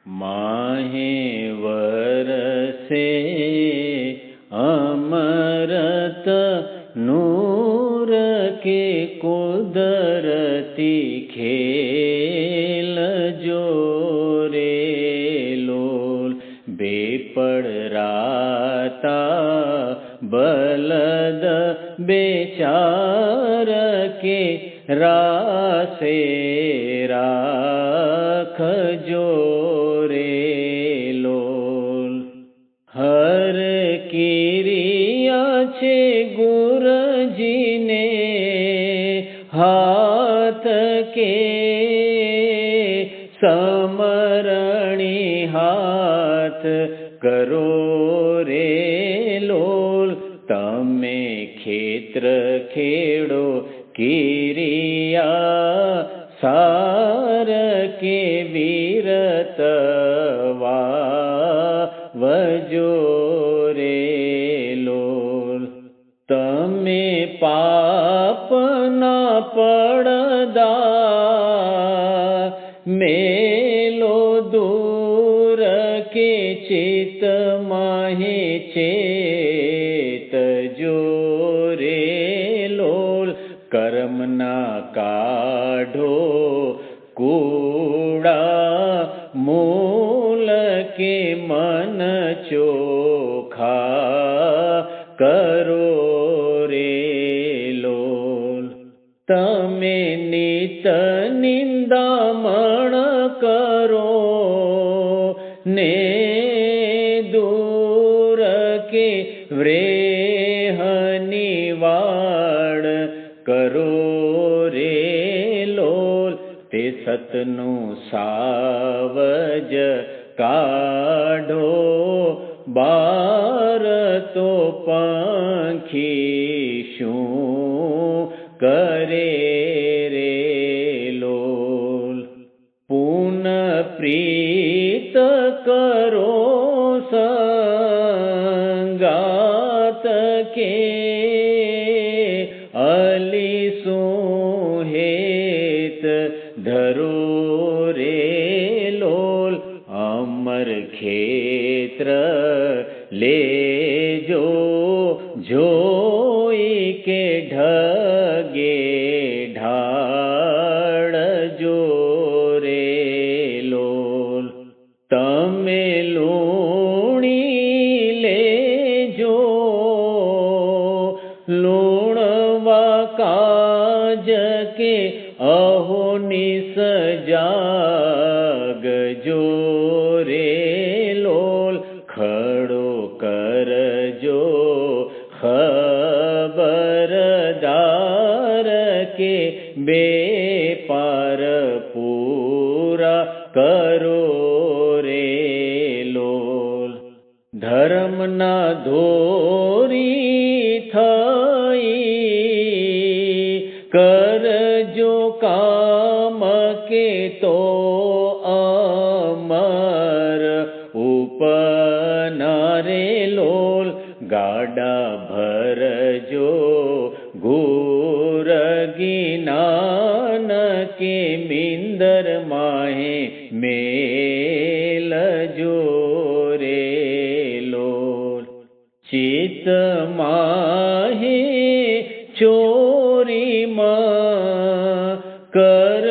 माहे वरसे अमरत नूर के कुदरती खेल जोरे लोल बेपड़राता बलद बेचार के रासे राख जोरे लोल हर किरिया छे गुरजी ने हाथ के समरणी हाथ करो रे लोल तमे खेत्र खेड़ो किरिया सार के वीरत वजोरे लोल तमे पाप ना पड़दा मेलो दूर के चित माहे चेत जोरे लोल कर्म ना काढ़ो कूड़ा मूल के मन चोखा करो रे लोल तमे नित निंदामण करो ने दूर के व्रेह निवाड़ करो रे लोल ते सतनु सावज काढ़ो बार तो पंखी शू करे रे लोल पून प्रीत करो संगात के अली सुहेत धरो रे लोल अमर क्षेत्र ले जो जोई के ढगे ढाड़ जो रे लोल तमे लूणी ले जो लूणवा काज के अहो निस जाग जो रे लोल खड़ो कर जो खबरदार के बेपार पूरा करो रे लोल धर्म ना धोरी थई कर जो काम के तो अमर उपनारे लोल गाड़ा भर जो घूर गिनान के मिंदर माहे मेल जो रे लोल चित माहे चोरी कर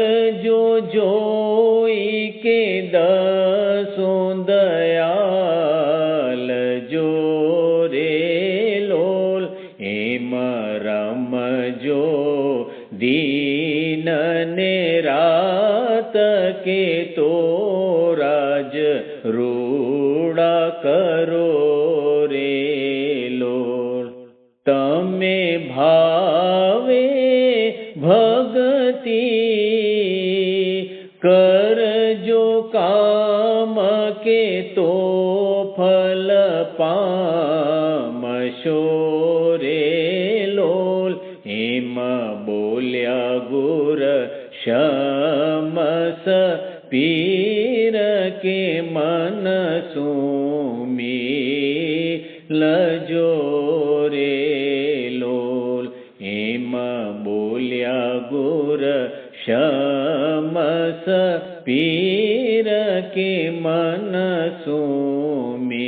जो जोई के दसों दयाल जो रे लोल एम रम जो दीन ने रात के तो राज रूड़ा करो रे लोल तमे भावे भगती कर जो काम के तो फल पामशो रे लोल हेम बोल्या गुर शमस पीर के मन सुमी लजो रे लोल हेम बोल्या गुर शमस पीर के મન સુમેલજો